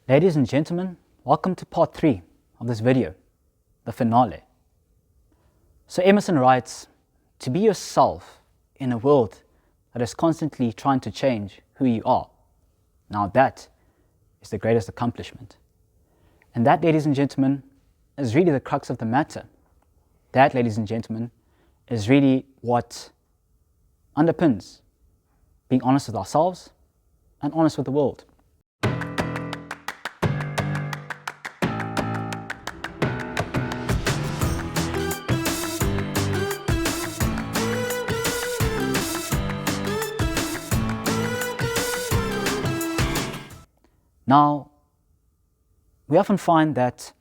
Ladies and gentlemen, welcome to part 3 of this video, the finale. So Emerson writes, to be yourself in a world that is constantly trying to change who you are. Now that is the greatest accomplishment. And that, ladies and gentlemen, is really the crux of the matter. That, ladies and gentlemen, is really what underpins being honest with ourselves and honest with the world. Now, we often find that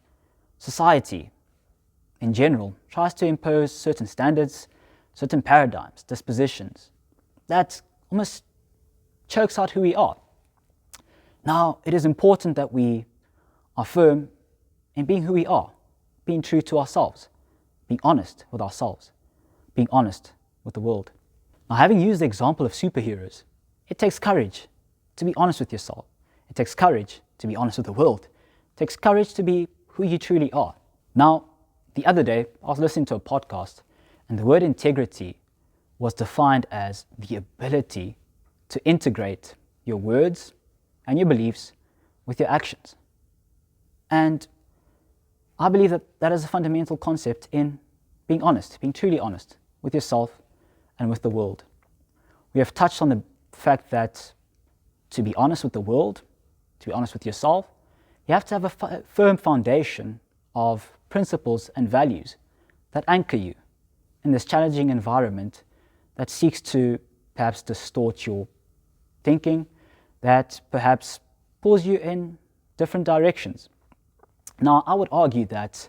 society, in general, tries to impose certain standards, certain paradigms, dispositions, that almost chokes out who we are. Now, it is important that we are firm in being who we are, being true to ourselves, being honest with ourselves, being honest with the world. Now, having used the example of superheroes, it takes courage to be honest with yourself. It takes courage to be honest with the world. It takes courage to be who you truly are. Now, the other day, I was listening to a podcast, and the word integrity was defined as the ability to integrate your words and your beliefs with your actions. And I believe that that is a fundamental concept in being honest, being truly honest with yourself and with the world. We have touched on the fact that to be honest with the world, to be honest with yourself, you have to have a firm foundation of principles and values that anchor you in this challenging environment that seeks to perhaps distort your thinking, that perhaps pulls you in different directions. Now, I would argue that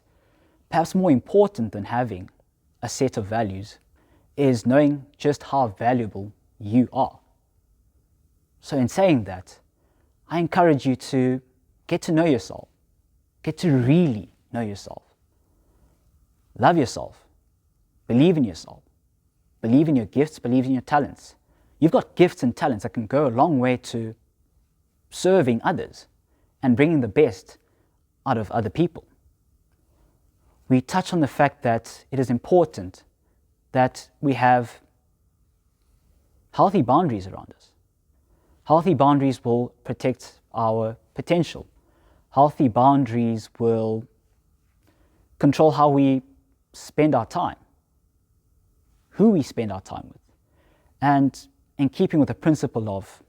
perhaps more important than having a set of values is knowing just how valuable you are. So in saying that, I encourage you to get to know yourself, get to really know yourself. Love yourself, believe in yourself, believe in your gifts, believe in your talents. You've got gifts and talents that can go a long way to serving others and bringing the best out of other people. We touch on the fact that it is important that we have healthy boundaries around us. Healthy boundaries will protect our potential. Healthy boundaries will control how we spend our time, who we spend our time with. And in keeping with the principle of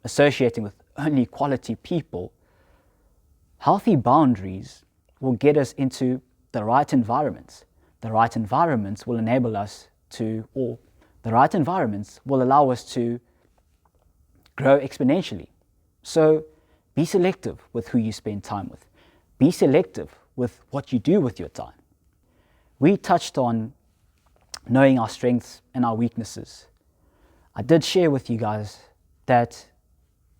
associating with only quality people, healthy boundaries will get us into the right environments. The right environments will enable us to, or the right environments will allow us to grow exponentially. So be selective with who you spend time with. Be selective with what you do with your time. We touched on knowing our strengths and our weaknesses. I did share with you guys that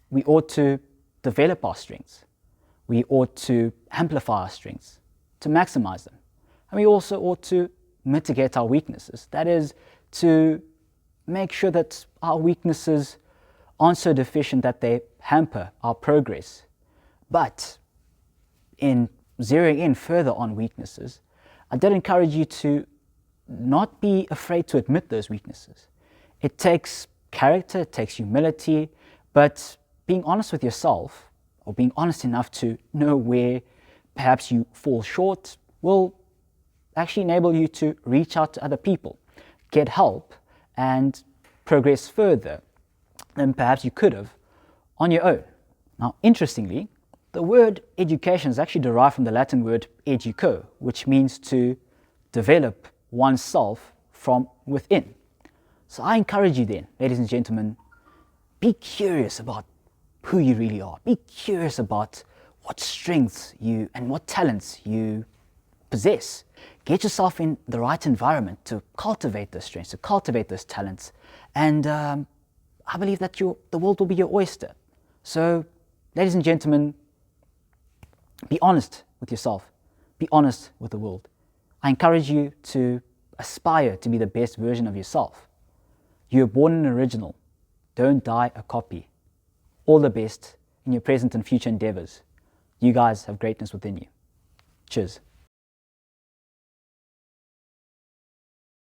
we ought to develop our strengths. We ought to amplify our strengths, to maximize them. And we also ought to mitigate our weaknesses. That is, to make sure that our weaknesses aren't so deficient that they hamper our progress. But in zeroing in further on weaknesses, I did encourage you to not be afraid to admit those weaknesses. It takes character, it takes humility, but being honest with yourself, or being honest enough to know where perhaps you fall short, will actually enable you to reach out to other people, get help, and progress further than perhaps you could have on your own. Now, interestingly, the word education is actually derived from the Latin word educo, which means to develop oneself from within. So I encourage you then, ladies and gentlemen, be curious about who you really are. Be curious about what strengths you and what talents you possess. Get yourself in the right environment to cultivate those strengths, to cultivate those talents, and I believe that the world will be your oyster. So, ladies and gentlemen, be honest with yourself. Be honest with the world. I encourage you to aspire to be the best version of yourself. You were born an original. Don't die a copy. All the best in your present and future endeavors. You guys have greatness within you. Cheers.